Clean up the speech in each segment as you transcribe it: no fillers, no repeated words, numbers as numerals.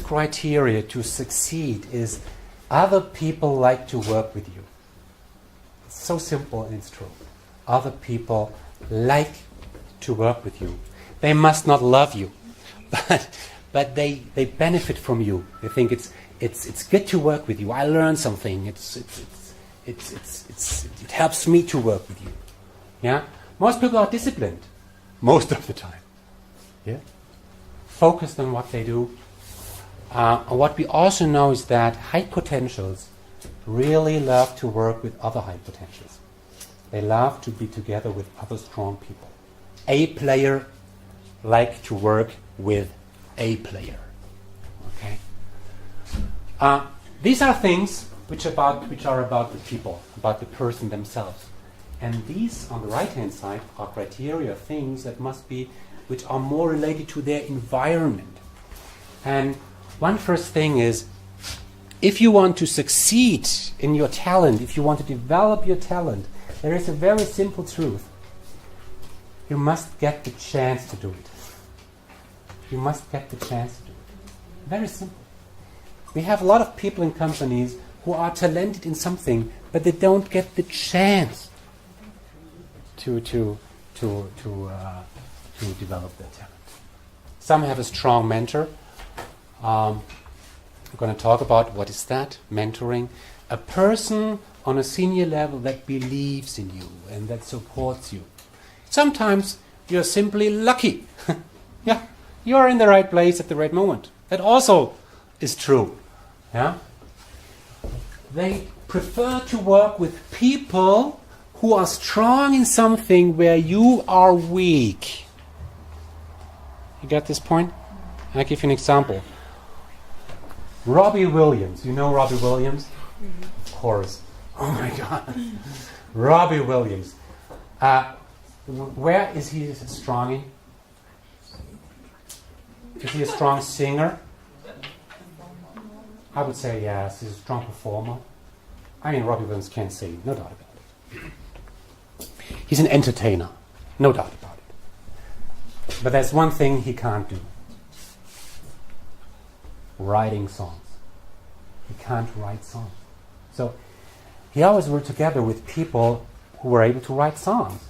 criteria to succeed is other people like to work with you. It's so simple and it's true. Other people like to work with you. They must not love you, but they benefit from you. They think it's good to work with you. I learned something. It helps me to work with you. Yeah. Most people are disciplined, most of the time. Yeah. Focused on what they do. What we also know is that high potentials really love to work with other high potentials. They love to be together with other strong people. A player like to work with a player. Okay. These are things which are about the people, about the person themselves. And these, on the right-hand side, are criteria, things that must be, which are more related to their environment. And one first thing is, if you want to succeed in your talent, if you want to develop your talent, there is a very simple truth. You must get the chance to do it. You must get the chance to do it. Very simple. We have a lot of people in companies who are talented in something, but they don't get the chance to develop their talent. Some have a strong mentor. We're going to talk about what is that, mentoring. A person on a senior level that believes in you and that supports you. Sometimes you're simply lucky. Yeah, you are in the right place at the right moment. That also is true. Yeah. They prefer to work with people who are strong in something where you are weak. You get this point? I'll give you an example. Robbie Williams. You know Robbie Williams? Mm-hmm. Of course. Oh my God. Robbie Williams. Where is he strong in? Is he a strong singer? I would say yes. He's a strong performer. I mean, Robbie Williams can sing, no doubt about it. He's an entertainer, no doubt about it. But there's one thing he can't do. Writing songs. He can't write songs. So he always worked together with people who were able to write songs.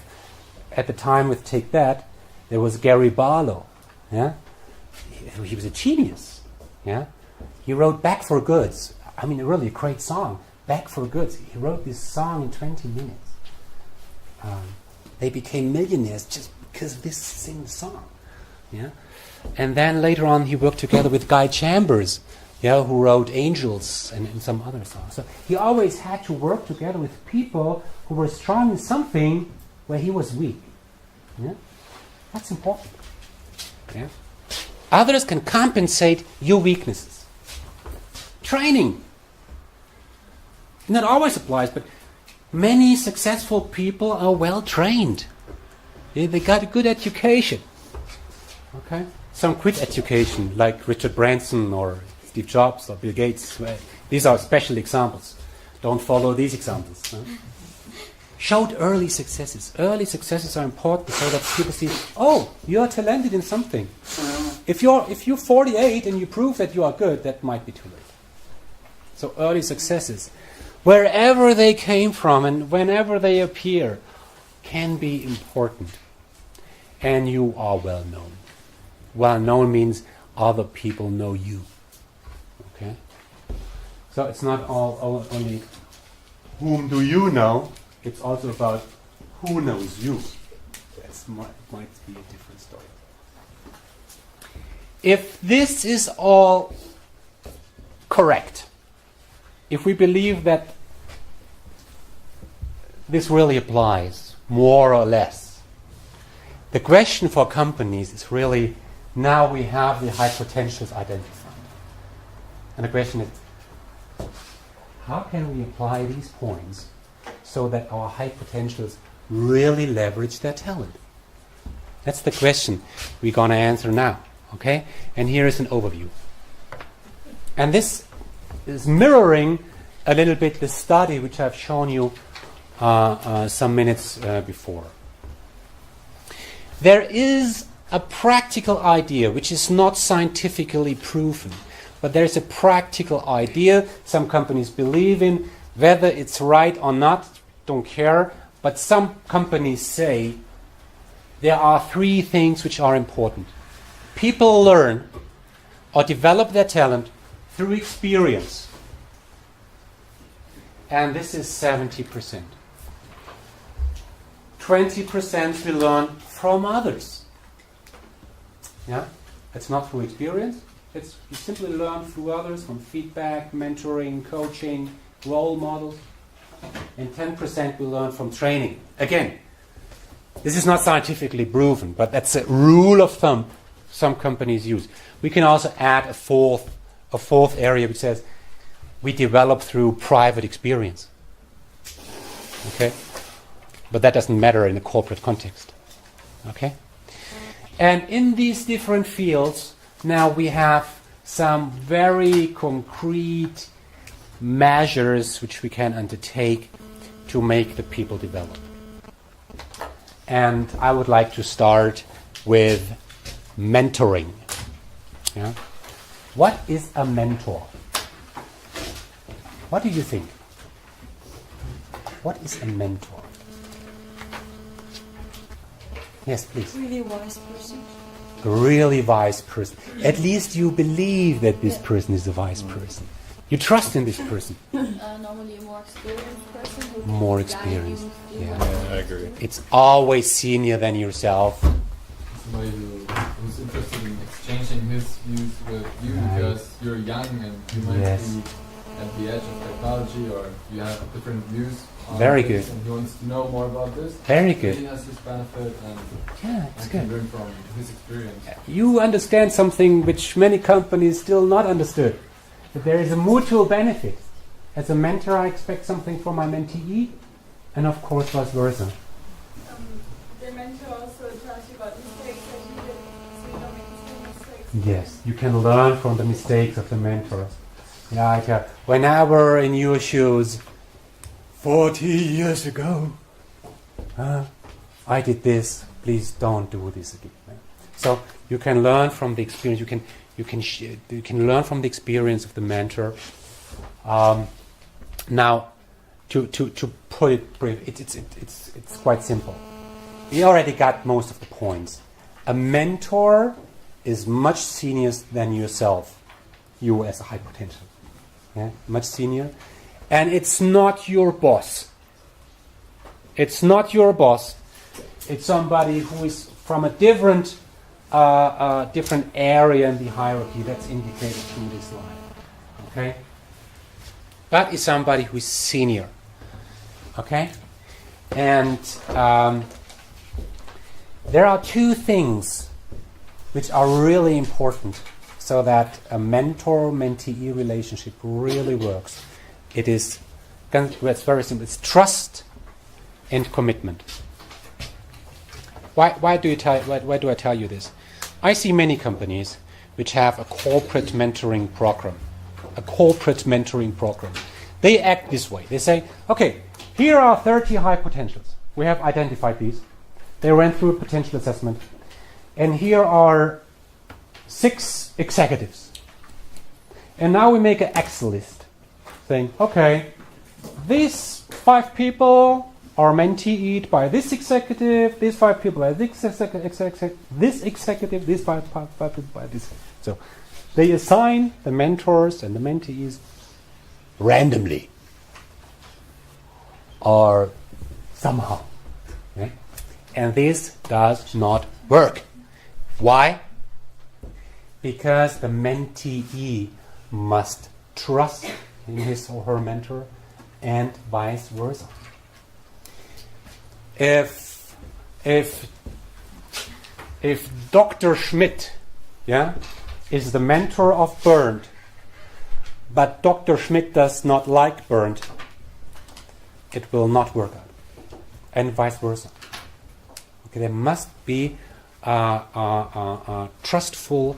At the time with Take That, there was Gary Barlow. Yeah, he was a genius. Yeah, he wrote Back for Goods. I mean, really a great song. Back for Goods. He wrote this song in 20 minutes. They became millionaires just because of this song. Yeah, and then later on he worked together with Guy Chambers, yeah, who wrote Angels and some other songs. So he always had to work together with people who were strong in something where he was weak. Yeah, that's important. Yeah, others can compensate your weaknesses. Training. Not always applies, but many successful people are well trained. Yeah, they got a good education. Okay, some quit education, like Richard Branson or Steve Jobs or Bill Gates. These are special examples. Don't follow these examples. Huh? Showed early successes. Early successes are important so that people see, oh, you're talented in something. If you're 48 and you prove that you are good, that might be too late. So early successes, wherever they came from and whenever they appear, can be important. And you are well known. Well known means other people know you. Okay? So it's not only whom do you know, it's also about who knows you. That might be a different story. If this is all correct, if we believe that this really applies, more or less, the question for companies is really, now we have the high potentials identified. And the question is, how can we apply these points so that our high potentials really leverage their talent? That's the question we're going to answer now. Okay? And here is an overview. And this is mirroring a little bit the study which I've shown you some minutes before. There is a practical idea which is not scientifically proven, but there's a practical idea some companies believe in. Whether it's right or not, don't care. But some companies say there are 3 things which are important. People learn or develop their talent through experience. And this is 70%. 20% we learn from others. Yeah? It's not through experience. It's you simply learn through others, from feedback, mentoring, coaching, role models. And 10% we learn from training. Again, this is not scientifically proven, but that's a rule of thumb some companies use. We can also add a fourth area which says we develop through private experience. Okay? But that doesn't matter in a corporate context. Okay? And in these different fields, now we have some very concrete measures which we can undertake to make the people develop. And I would like to start with mentoring. Yeah? What is a mentor? What do you think? What is a mentor? Yes, please. Really wise person. A really wise person. At least you believe that this person is a wise person. You trust in this person. Normally a more experienced person. Who can More guide experienced. you. Yeah. I agree. It's always senior than yourself. Somebody who's interested in exchanging his views with you Right. because you're young and you might Yes. be at the edge of technology or you have different views on Very this good. and he wants to know more about this. Very He good. has his benefit and Yeah, it's I can good. learn from his experience. You understand something which many companies still not understood. That there is a mutual benefit. As a mentor, I expect something from my mentee, and of course vice versa. The mentor also tells you about mistakes that you did, so you don't make the same mistakes. Yes, you can learn from the mistakes of the mentors. Yeah, I tell. When I were in your shoes 40 years ago, I did this. Please don't do this again. So you can learn from the experience. You can learn from the experience of the mentor. Now, to put it brief, it's quite simple. We already got most of the points. A mentor is much senior than yourself. You as a high potential, yeah, much senior, and it's not your boss. It's not your boss. It's somebody who is from a different area in the hierarchy that's indicated through this line. Okay? That is somebody who is senior. Okay? And there are 2 things which are really important so that a mentor-mentee relationship really works. It's very simple. It's trust and commitment. Why do I tell you this? I see many companies which have a corporate mentoring program. A corporate mentoring program. They act this way. They say, okay, here are 30 high potentials. We have identified these. They went through a potential assessment. And here are 6 executives. And now we make an Excel list saying, okay, these 5 people are menteed by this executive, these 5 people by this executive, these 5 people by this. So they assign the mentors and the mentees randomly or somehow. Okay? And this does not work. Why? Because the mentee must trust in his or her mentor and vice versa. If Dr. Schmidt, is the mentor of Bernd, but Dr. Schmidt does not like Bernd, it will not work out, and vice versa. Okay, there must be a trustful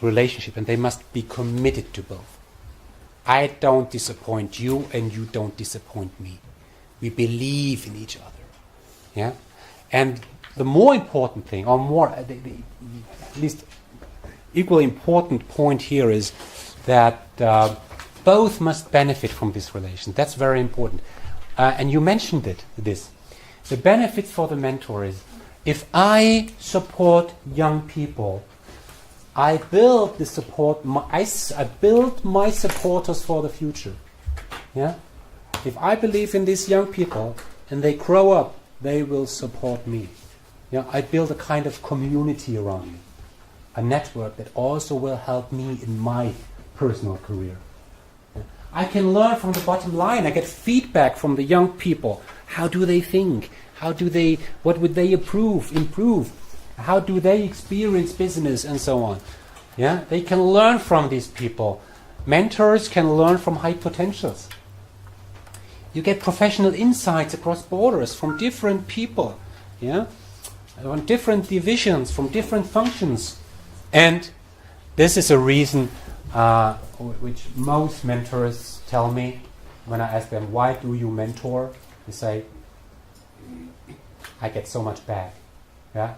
relationship, and they must be committed to both. I don't disappoint you, and you don't disappoint me. We believe in each other, yeah. And the more important thing, or more, at least equally important point here is that both must benefit from this relation. That's very important. And you mentioned this. The benefit for the mentor is, if I support young people, I build the support. I build my supporters for the future. Yeah. If I believe in these young people and they grow up, they will support me. Yeah. I build a kind of community around me, a network that also will help me in my personal career. Yeah. I can learn from the bottom line. I get feedback from the young people. How do they think? What would they improve? How do they experience business and so on? Yeah, they can learn from these people. Mentors can learn from high potentials. You get professional insights across borders from different people, yeah, on different divisions, from different functions. And this is a reason which most mentors tell me when I ask them, why do you mentor? They say, I get so much back. Yeah.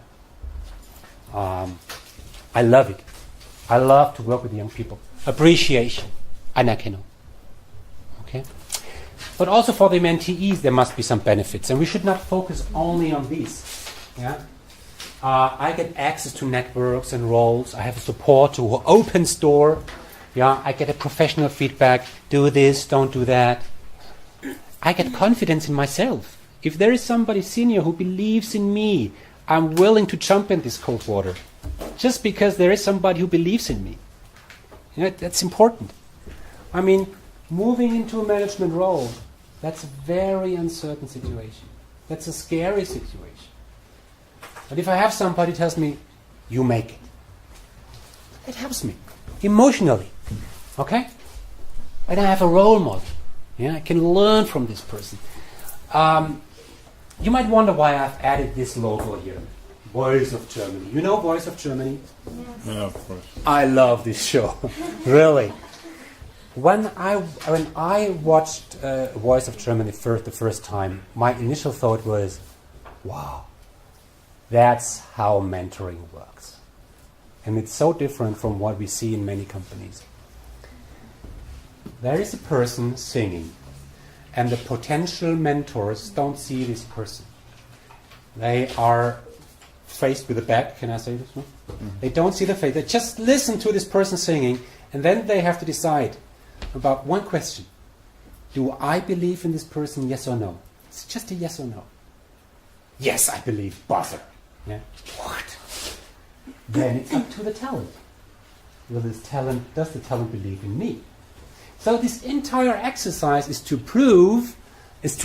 I love it. I love to work with young people. Appreciation. Anerkennung. Okay? But also for the mentees, there must be some benefits. And we should not focus only on these. Yeah? I get access to networks and roles. I have support who opens door. Yeah? I get a professional feedback. Do this, don't do that. I get confidence in myself. If there is somebody senior who believes in me, I'm willing to jump in this cold water. Just because there is somebody who believes in me. You know, that's important. I mean, moving into a management role, that's a very uncertain situation. That's a scary situation. But if I have somebody who tells me, you make it helps me emotionally. Okay? And I have a role model. Yeah, I can learn from this person. You might wonder why I've added this logo here. Voice of Germany. You know Voice of Germany? Yes. Yeah, of course. I love this show. Really. When I watched Voice of Germany the first time, my initial thought was, wow, that's how mentoring works. And it's so different from what we see in many companies. There is a person singing, and the potential mentors don't see this person. They are faced with a back. Can I say this? No? Mm-hmm. They don't see the face. They just listen to this person singing, and then they have to decide about one question. Do I believe in this person, yes or no? It's just a yes or no. Yes, I believe. Bother. Yeah. What? Then it's up to the talent. Does the talent believe in me? So this entire exercise is to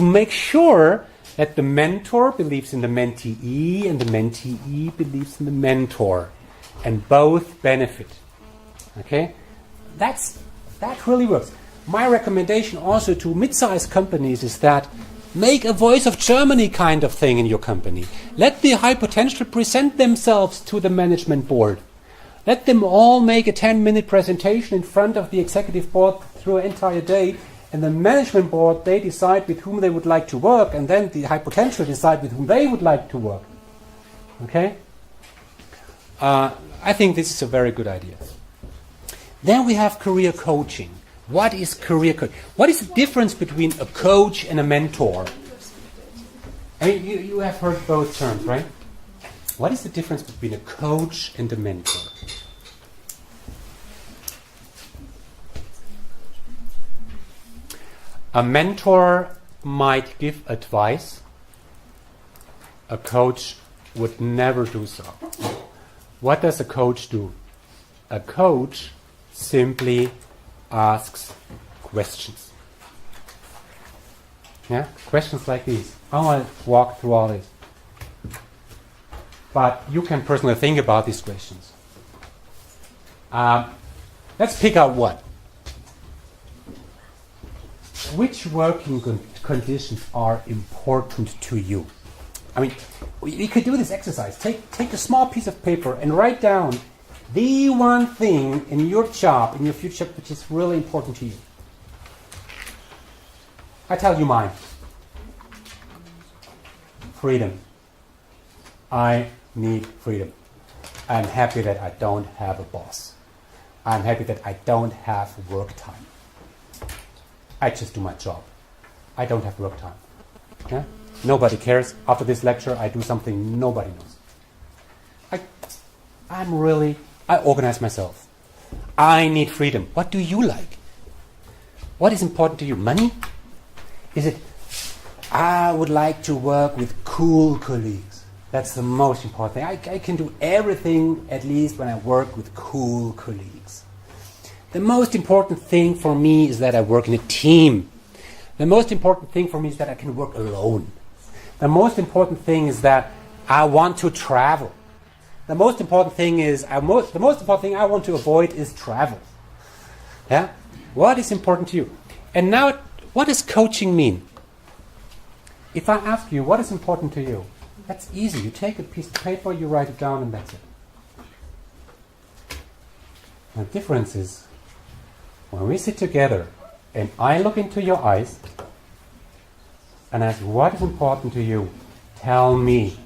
make sure that the mentor believes in the mentee and the mentee believes in the mentor, and both benefit. Okay, that really works. My recommendation also to mid-sized companies is that make a Voice of Germany kind of thing in your company. Let the high potential present themselves to the management board. Let them all make a 10-minute presentation in front of the executive board through an entire day, and the management board, they decide with whom they would like to work, and then the high potential decide with whom they would like to work. Okay? I think this is a very good idea. Then we have career coaching. What is career coaching? What is the difference between a coach and a mentor? I mean, you have heard both terms, right? What is the difference between a coach and a mentor? A mentor might give advice. A coach would never do so. What does a coach do? A coach simply asks questions. Yeah? Questions like these. I want to walk through all this. But you can personally think about these questions. Let's pick out one. Which working conditions are important to you? I mean, we could do this exercise. Take a small piece of paper and write down the one thing in your job, in your future, which is really important to you. I tell you mine. Freedom. I need freedom. I'm happy that I don't have a boss. I'm happy that I don't have work time. I just do my job. I don't have work time. Yeah? Nobody cares. After this lecture, I do something nobody knows. I organize myself. I need freedom. What do you like? What is important to you? Money? Is it, I would like to work with cool colleagues. That's the most important thing. I can do everything, at least when I work with cool colleagues. The most important thing for me is that I work in a team. The most important thing for me is that I can work alone. The most important thing is that I want to travel. The most important thing is the most important thing I want to avoid is travel. Yeah? What is important to you? And now, what does coaching mean? If I ask you what is important to you, that's easy. You take a piece of paper, you write it down, and that's it. The difference is when we sit together and I look into your eyes and ask, what is important to you? Tell me.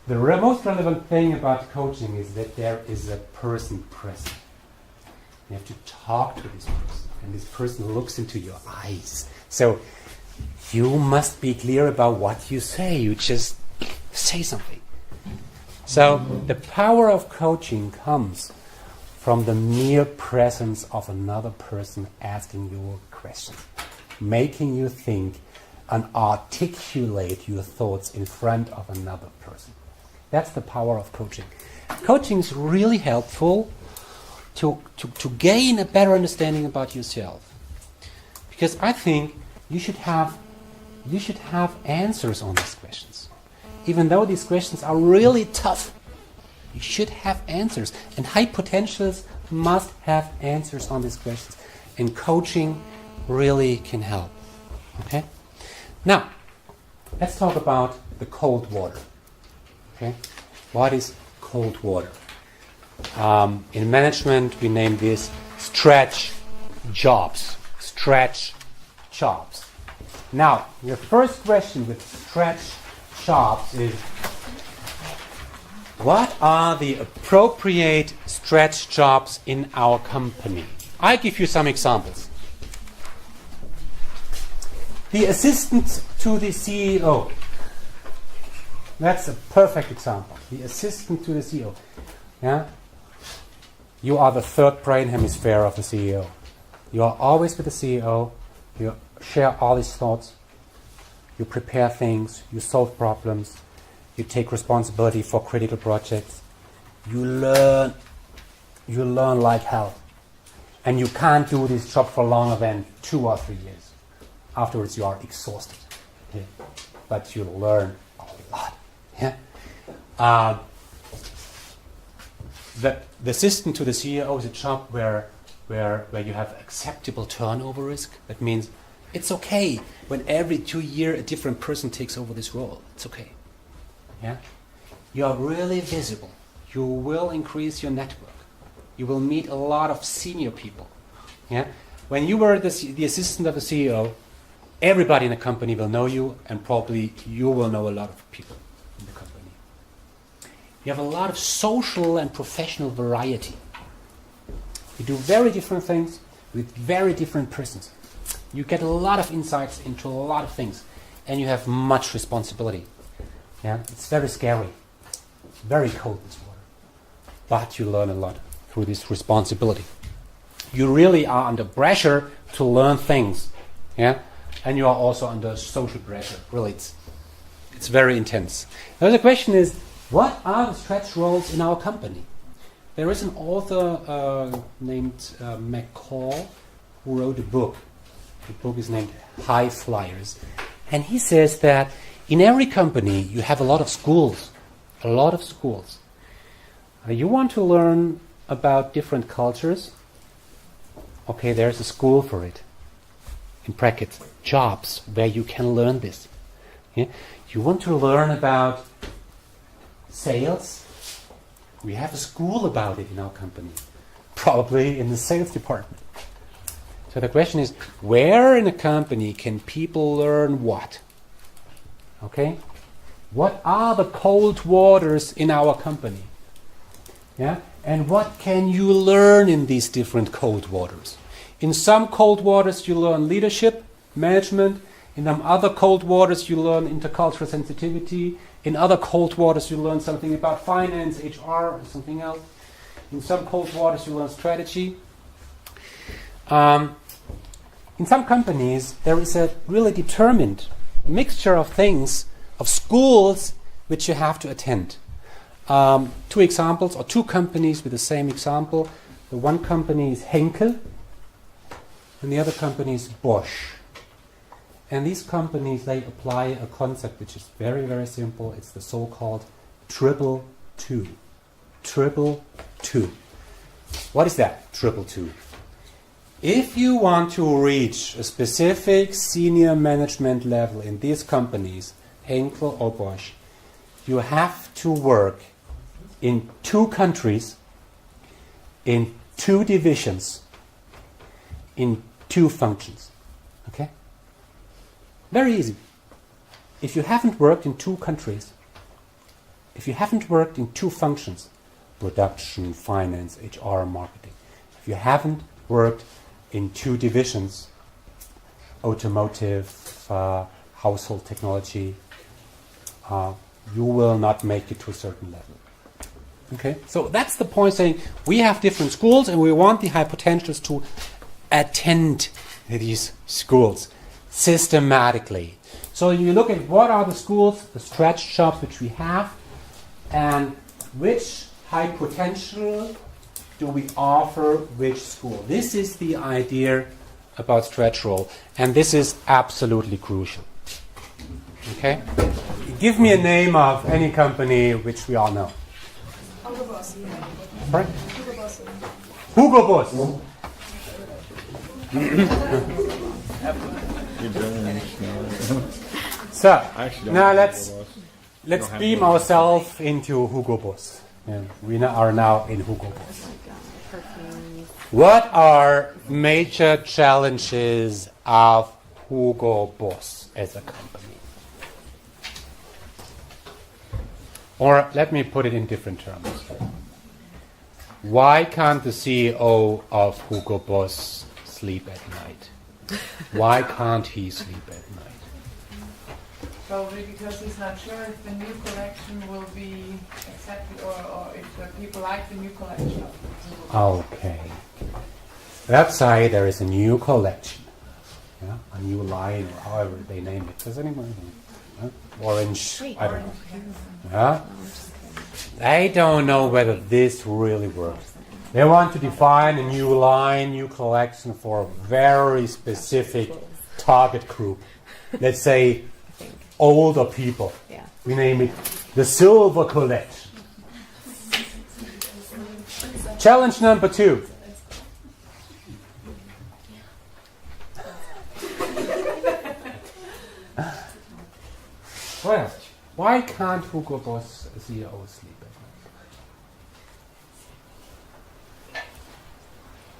The most relevant thing about coaching is that there is a person present. You have to talk to this person, and this person looks into your eyes. So you must be clear about what you say. You just say something. So the power of coaching comes from the mere presence of another person asking you questions, making you think and articulate your thoughts in front of another person. That's the power of coaching. Coaching is really helpful to gain a better understanding about yourself. Because I think you should have answers on these questions. Even though these questions are really tough, you should have answers. And high potentials must have answers on these questions. And coaching really can help. Okay? Now, let's talk about the cold water. Okay? What is cold water? In management, we name this stretch jobs. Stretch jobs. Now, your first question with stretch jobs is, what are the appropriate stretch jobs in our company? I give you some examples. The assistant to the CEO. That's a perfect example. The assistant to the CEO. Yeah? You are the third brain hemisphere of the CEO. You are always with the CEO. You share all his thoughts. You prepare things. You solve problems. You take responsibility for critical projects. You learn like hell. And you can't do this job for longer than 2 or 3 years. Afterwards, you are exhausted. Okay? But you learn a lot. Yeah? The assistant to the CEO is a job where you have acceptable turnover risk. That means it's okay when every 2 years a different person takes over this role. It's okay. Yeah? You are really visible. You will increase your network. You will meet a lot of senior people. Yeah? When you were the assistant of the CEO, everybody in the company will know you, and probably you will know a lot of people in the company. You have a lot of social and professional variety. You do very different things with very different persons. You get a lot of insights into a lot of things, and you have much responsibility. Yeah? It's very scary. It's very cold, this water. But you learn a lot through this responsibility. You really are under pressure to learn things. Yeah? And you are also under social pressure. Really, it's very intense. Now the question is, what are the stretch roles in our company? There is an author named McCall who wrote a book. The book is named High Flyers. And he says that in every company you have a lot of schools. A lot of schools. You want to learn about different cultures? Okay, there's a school for it. In brackets, jobs where you can learn this. Yeah? You want to learn about sales? We have a school about it in our company. Probably in the sales department. So the question is, where in a company can people learn what? Okay? What are the cold waters in our company? Yeah? And what can you learn in these different cold waters? In some cold waters you learn leadership, management. In some other cold waters you learn intercultural sensitivity. In other cold waters you learn something about finance, HR, or something else. In some cold waters you learn strategy. In some companies there is a really determined mixture of things, of schools which you have to attend. Two examples, or two companies with the same example. The one company is Henkel, and the other company is Bosch. And these companies, they apply a concept which is very, very simple. It's the so-called triple two. Triple two. What is that, triple two? If you want to reach a specific senior management level in these companies, Henkel or Bosch, you have to work in 2 countries, in 2 divisions, in 2 functions. Okay? Very easy. If you haven't worked in 2 countries, if you haven't worked in 2 functions, production, finance, HR, marketing, if you haven't worked in 2 divisions, automotive, household technology, you will not make it to a certain level. Okay, so that's the point, saying we have different schools and we want the high potentials to attend these schools systematically. So you look at what are the schools, the stretch jobs which we have, and which high potential do we offer which school. This is the idea about stretch role, and this is absolutely crucial. Okay? Give me a name of any company which we all know. Hugo Boss. Sorry? Hugo Boss. Hugo Boss. So, now let's beam ourselves into Hugo Boss. Yeah, we are now in Hugo Boss. What are major challenges of Hugo Boss as a company? Or let me put it in different terms. Why can't the CEO of Hugo Boss sleep at night? Why can't he sleep at night? Probably because he's not sure if the new collection will be accepted or if the people like the new collection. Okay. Website, there is a new collection. Yeah? A new line, or however they name it. Does anyone know? Orange, I don't know. Yeah? They don't know whether this really works. They want to define a new line, new collection for a very specific target group. Let's say older people. Yeah. We name it the Silver Collection. Challenge number 2. Well, why can't Hugo Boss CEO sleep at night?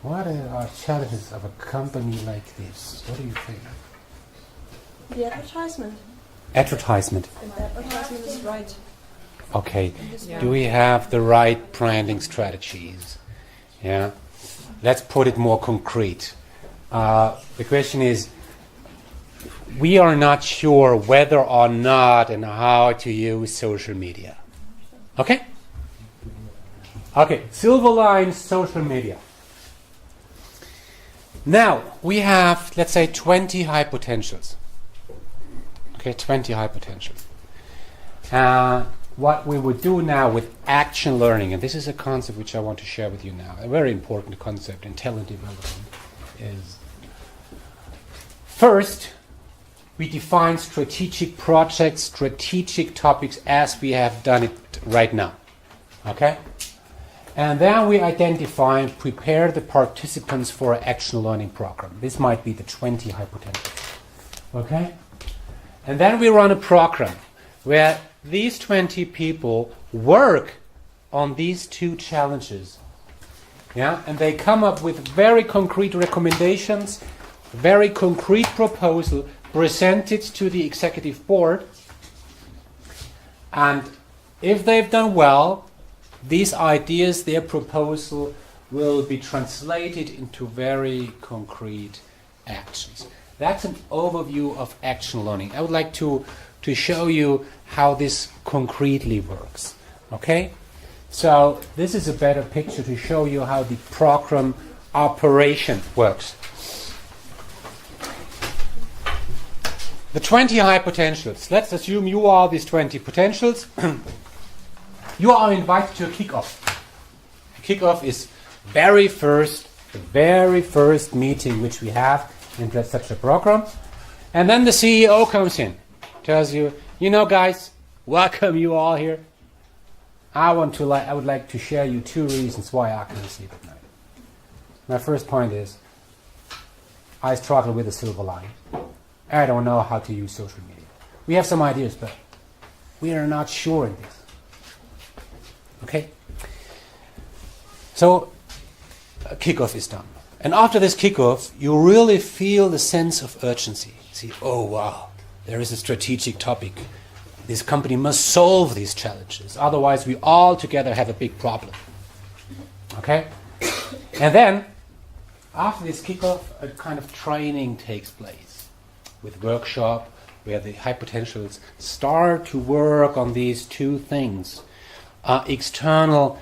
What are challenges of a company like this? What do you think? The advertisement. Advertisement. The advertisement is right. Okay. Yeah. Do we have the right branding strategies? Yeah. Let's put it more concrete. The question is, we are not sure whether or not and how to use social media. Okay? Okay, silver line, social media. Now, we have, let's say, 20 high potentials. Okay, 20 high potentials. What we would do now with action learning, and this is a concept which I want to share with you now, a very important concept in talent development, is first, we define strategic projects, strategic topics as we have done it right now. Okay? And then we identify and prepare the participants for an action learning program. This might be the 20 high potentials. Okay? And then we run a program where these 20 people work on these 2 challenges. Yeah? And they come up with very concrete recommendations, very concrete proposal, presented to the executive board, And if they've done well, these ideas, their proposal, will be translated into very concrete actions. That's an overview of action learning. I would like to show you how this concretely works. Okay? So this is a better picture to show you how the program operation works. The 20 high potentials. Let's assume you are these 20 potentials. You are invited to a kickoff. A kickoff is the very first meeting which we have in such a program. And then the CEO comes in, tells you, you know guys, welcome you all here. I would like to share you 2 reasons why I can't sleep at night. My first point is, I struggle with the silver line. I don't know how to use social media. We have some ideas, but we are not sure in this. Okay? So, a kickoff is done. And after this kickoff, you really feel the sense of urgency. See, oh wow, there is a strategic topic. This company must solve these challenges. Otherwise, we all together have a big problem. Okay? And then, after this kickoff, a kind of training takes place with workshop where the high potentials start to work on these 2 things. External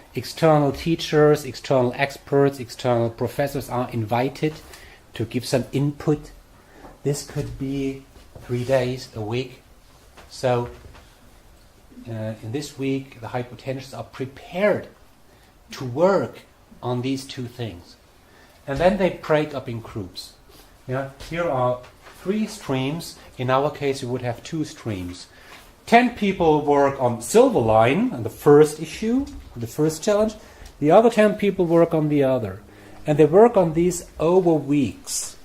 teachers, external experts, external professors are invited to give some input. This could be 3 days, a week. So in this week, the high potentials are prepared to work on these 2 things. And then they break up in groups. Here are 3 streams. In our case, we would have 2 streams. 10 people work on Silver Line, on the first issue, the first challenge. The other 10 people work on the other. And they work on these over weeks.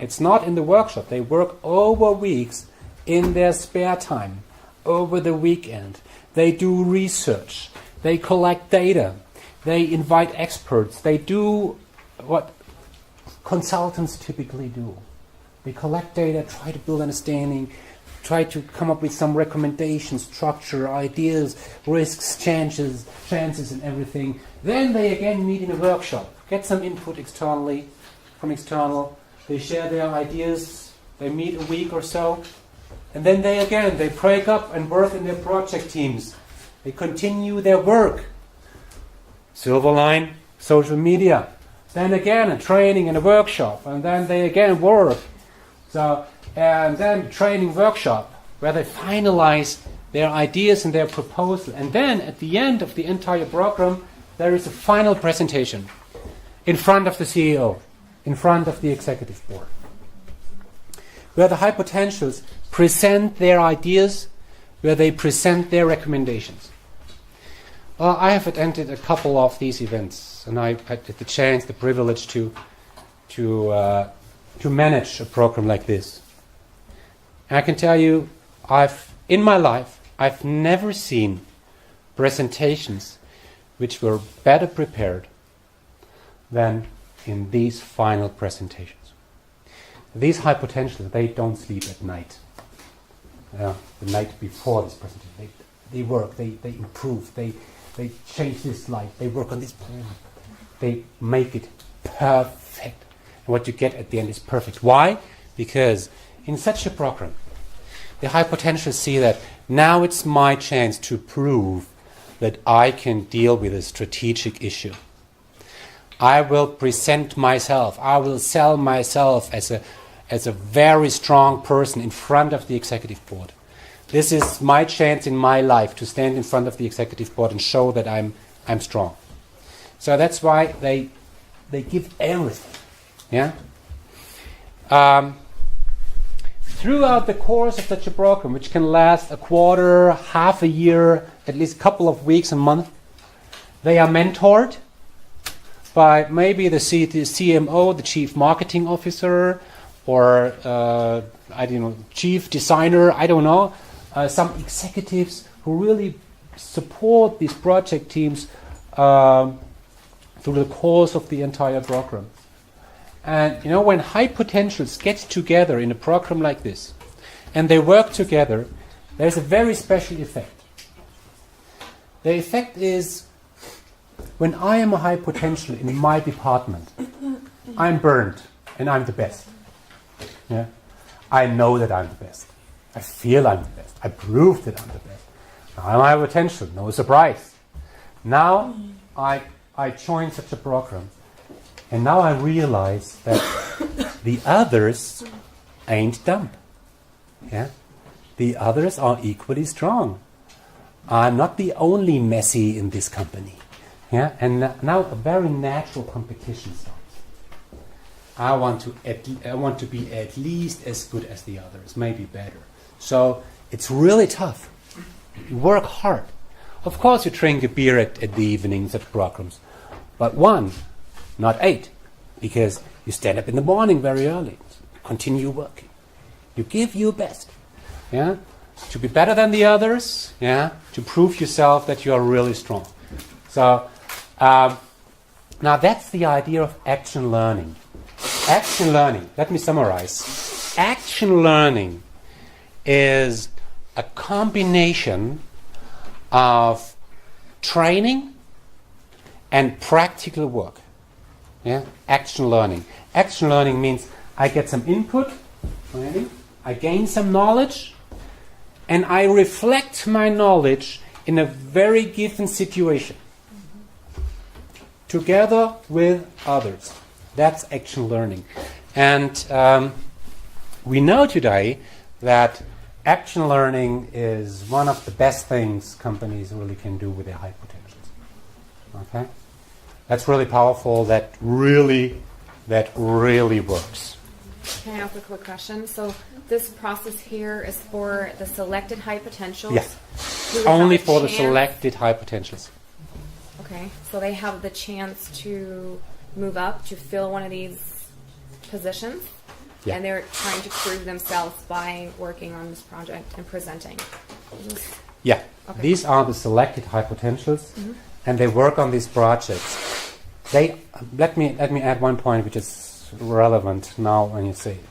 It's not in the workshop. They work over weeks in their spare time, over the weekend. They do research. They collect data. They invite experts. They do what consultants typically do. They collect data, try to build understanding, try to come up with some recommendations, structure, ideas, risks, chances and everything. Then they again meet in a workshop, get some input externally, from external. They share their ideas. They meet a week or so. And then they break up and work in their project teams. They continue their work. Silver Line, social media. Then again a training and a workshop. And then they again work. And then training workshop where they finalize their ideas and their proposal. And then at the end of the entire program, there is a final presentation in front of the CEO, in front of the executive board, where the high potentials present their ideas, where they present their recommendations. Well, I have attended a couple of these events, and I had the chance, the privilege to manage a program like this. And I can tell you, in my life, I've never seen presentations which were better prepared than in these final presentations. These high potentials, they don't sleep at night. The night before this presentation, they work, they improve, they change this slide, they work on this plan, they make it perfect. And what you get at the end is perfect. Why? Because in such a program, the high potentials see that now it's my chance to prove that I can deal with a strategic issue. I will present myself, I will sell myself as a very strong person in front of the executive board. This is my chance in my life to stand in front of the executive board and show that I'm strong. So that's why they give everything. Yeah. Throughout the course of such a program, which can last a quarter, half a year, at least a couple of weeks, a month, they are mentored by maybe the CMO, the chief marketing officer, or chief designer, I don't know, some executives who really support these project teams through the course of the entire program. And when high potentials get together in a program like this, and they work together, there's a very special effect. The effect is when I am a high potential in my department, I'm burned and I'm the best. Yeah? I know that I'm the best. I feel I'm the best. I prove that I'm the best. Now I'm high potential, no surprise. Now I join such a program, and now I realize that the others ain't dumb. Yeah? The others are equally strong. I'm not the only Messi in this company. Yeah? And now a very natural competition starts. I want to be at least as good as the others, maybe better. So it's really tough. You work hard. Of course you drink a beer at the evenings at programs, but 1, not 8, because you stand up in the morning very early, continue working. You give your best, yeah, to be better than the others, yeah, to prove yourself that you are really strong. So now that's the idea of action learning. Action learning, let me summarize. Action learning is a combination of training and practical work. Yeah? Action learning. Action learning means I get some input, training, I gain some knowledge, and I reflect my knowledge in a very given situation. Together with others. That's action learning. And we know today that action learning is one of the best things companies really can do with their high potentials. Okay? That's really powerful. That really works. Can I ask a quick question? So this process here is for the selected high potentials? Yes. who have Only a for the chance- selected high potentials. Okay, so they have the chance to move up to fill one of these positions, Yeah. and they're trying to prove themselves by working on this project and presenting. Yeah. Okay. These are the selected high potentials, and they work on these projects. They let me add one point which is relevant now when you say it.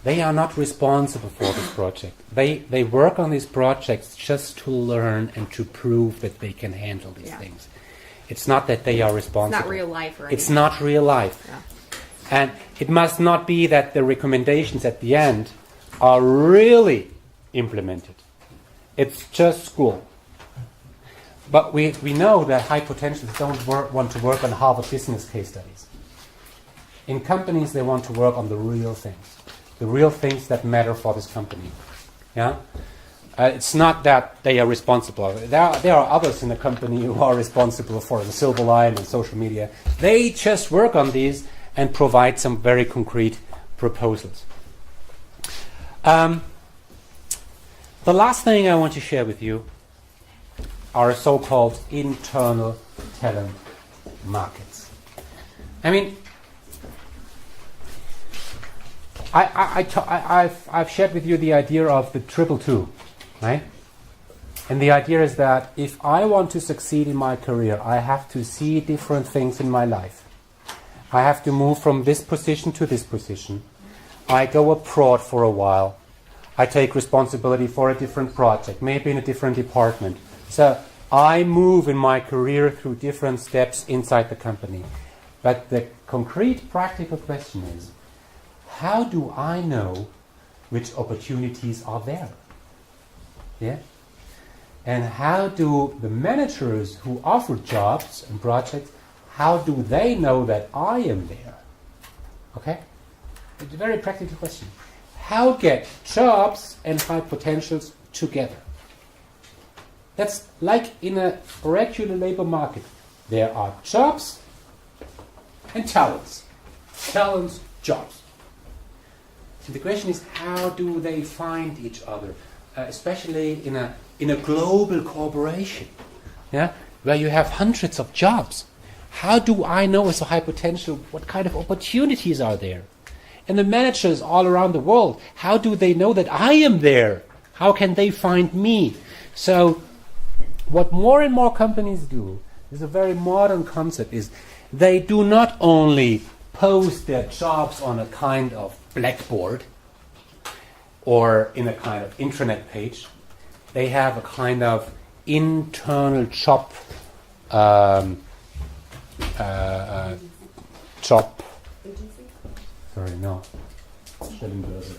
They are not responsible for this project. They work on these projects just to learn and to prove that they can handle these Yeah. things. It's not that they are It's responsible. not real life or It's anything. not real life. Yeah. And it must not be that the recommendations at the end are really implemented. It's just school. But we know that high potentials don't want to work on Harvard business case studies. In companies, they want to work on the real things that matter for this company. Yeah, it's not that they are responsible. There are others in the company who are responsible for the silver line and social media. They just work on these and provide some very concrete proposals. The last thing I want to share with you are so-called internal talent markets. I mean, I've shared with you the idea of the 222, right? And the idea is that if I want to succeed in my career, I have to see different things in my life. I have to move from this position to this position. I go abroad for a while. I take responsibility for a different project, maybe in a different department. So I move in my career through different steps inside the company. But the concrete practical question is, how do I know which opportunities are there? Yeah? And how do the managers who offer jobs and projects, how do they know that I am there? Okay? It's a very practical question. How get jobs and high potentials together? That's like in a regular labor market. There are jobs and talents. Talents, jobs. So the question is, how do they find each other? Especially in a global corporation, yeah, where you have hundreds of jobs. How do I know as a high potential what kind of opportunities are there? And the managers all around the world, how do they know that I am there? How can they find me? So what more and more companies do, is a very modern concept, is they do not only post their jobs on a kind of blackboard or in a kind of intranet page. they have a kind of internal job sorry, no. Stellenbörse.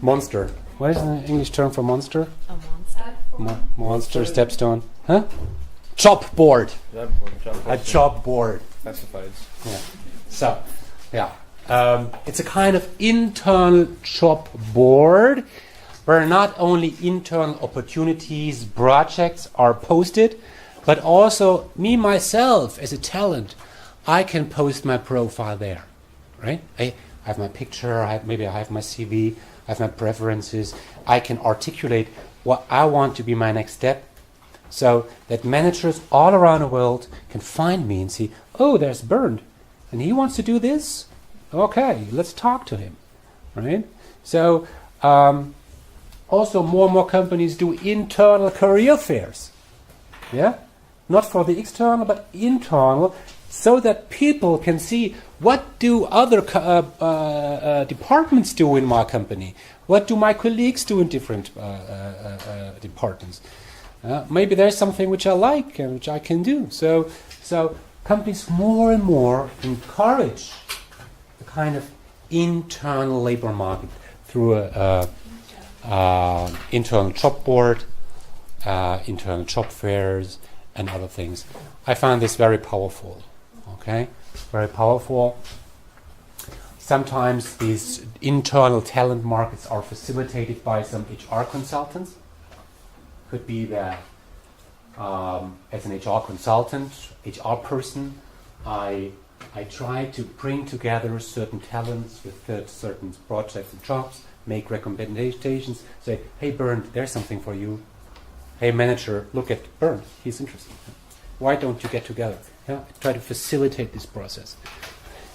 Monster. What is the English term for monster? A monster. Monster, stepstone. Huh? Job board. A job board. Classifieds. Yeah. So, yeah. It's a kind of internal job board where not only internal opportunities, projects are posted, but also me, myself, as a talent, I can post my profile there, right? I have my picture, maybe I have my CV, I have my preferences. I can articulate what I want to be my next step, so that managers all around the world can find me and see, oh, there's Bernd, and he wants to do this. Okay, let's talk to him, right? So also more and more companies do internal career fairs, yeah, not for the external but internal, so that people can see what do other departments do in my company, what do my colleagues do in different departments. Maybe there's something which I like and which I can do. So companies more and more encourage the kind of internal labor market through a internal job board, internal job fairs, and other things. I find this very powerful. Okay, very powerful. Sometimes these internal talent markets are facilitated by some HR consultants. Could be that as an HR consultant, HR person, I try to bring together certain talents with certain projects and jobs, make recommendations, say, hey Bernd, there's something for you. Hey manager, look at Bernd, he's interested. Why don't you get together? Yeah, try to facilitate this process.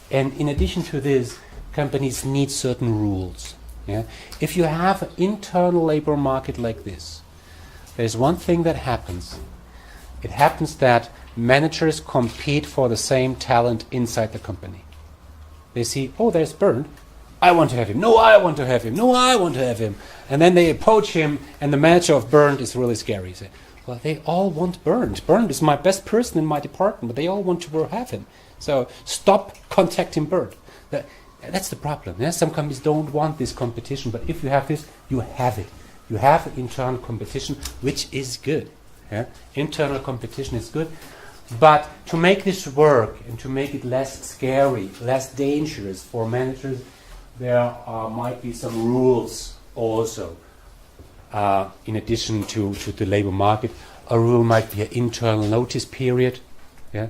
And in addition to this, companies need certain rules. Yeah? If you have an internal labor market like this, there's one thing that happens. It happens that managers compete for the same talent inside the company. They see, oh, there's Bernd. I want to have him. No, I want to have him. No, I want to have him. And then they approach him, and the manager of Bernd is really scary. Say, well, they all want Bernd. Bernd is my best person in my department, but they all want to have him. So stop contacting Bernd. That's the problem. Yeah? Some companies don't want this competition, but if you have this, you have it. You have internal competition, which is good. Yeah? Internal competition is good. But to make this work and to make it less scary, less dangerous for managers, there might be some rules also. In addition to the labor market, a rule might be an internal notice period. Yeah?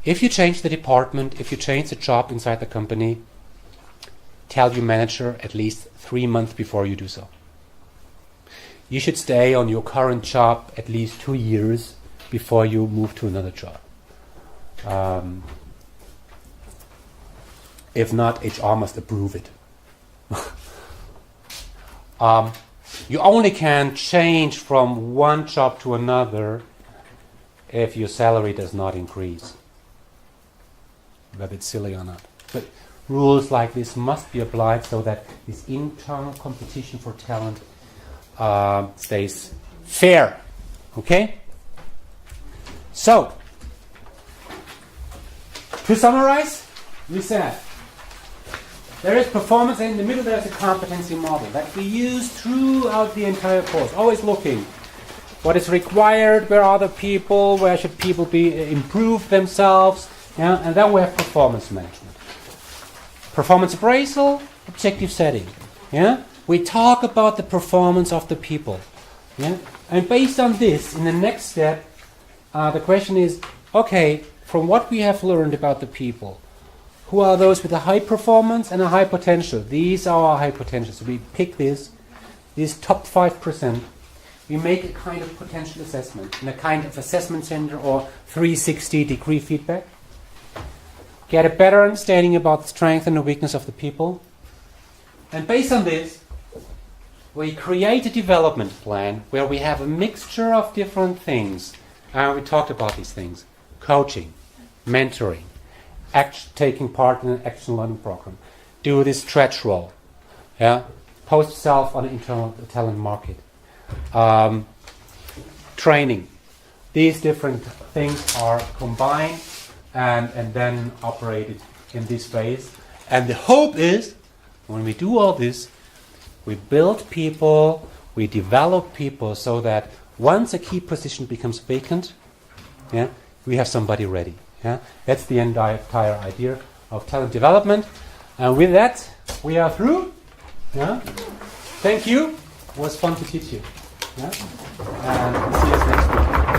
If you change the department, if you change the job inside the company, tell your manager at least 3 months before you do so. You should stay on your current job at least 2 years before you move to another job. If not, HR must approve it. You only can change from one job to another if your salary does not increase. Whether it's silly or not. But rules like this must be applied so that this internal competition for talent stays fair. Okay? So, to summarize, we said there is performance, and in the middle there's a competency model that we use throughout the entire course, always looking what is required, where are the people, where should people be improve themselves, yeah? And then we have performance management. Performance appraisal, objective setting. Yeah? We talk about the performance of the people. Yeah? And based on this, in the next step, the question is, okay, from what we have learned about the people, who are those with a high performance and a high potential? These are our high potentials. So we pick these top 5%. We make a kind of potential assessment in a kind of assessment center or 360-degree feedback. Get a better understanding about the strength and the weakness of the people. And based on this, we create a development plan where we have a mixture of different things. We talked about these things. Coaching, mentoring, taking part in an action learning program. Do this stretch role. Yeah, post yourself on the internal talent market. Training. These different things are combined and then operated in this phase. And the hope is, when we do all this, we build people, we develop people so that once a key position becomes vacant, yeah, we have somebody ready. Yeah? That's the entire idea of talent development. And with that, we are through. Yeah? Thank you. It was fun to teach you. Yeah? And we'll see you next week.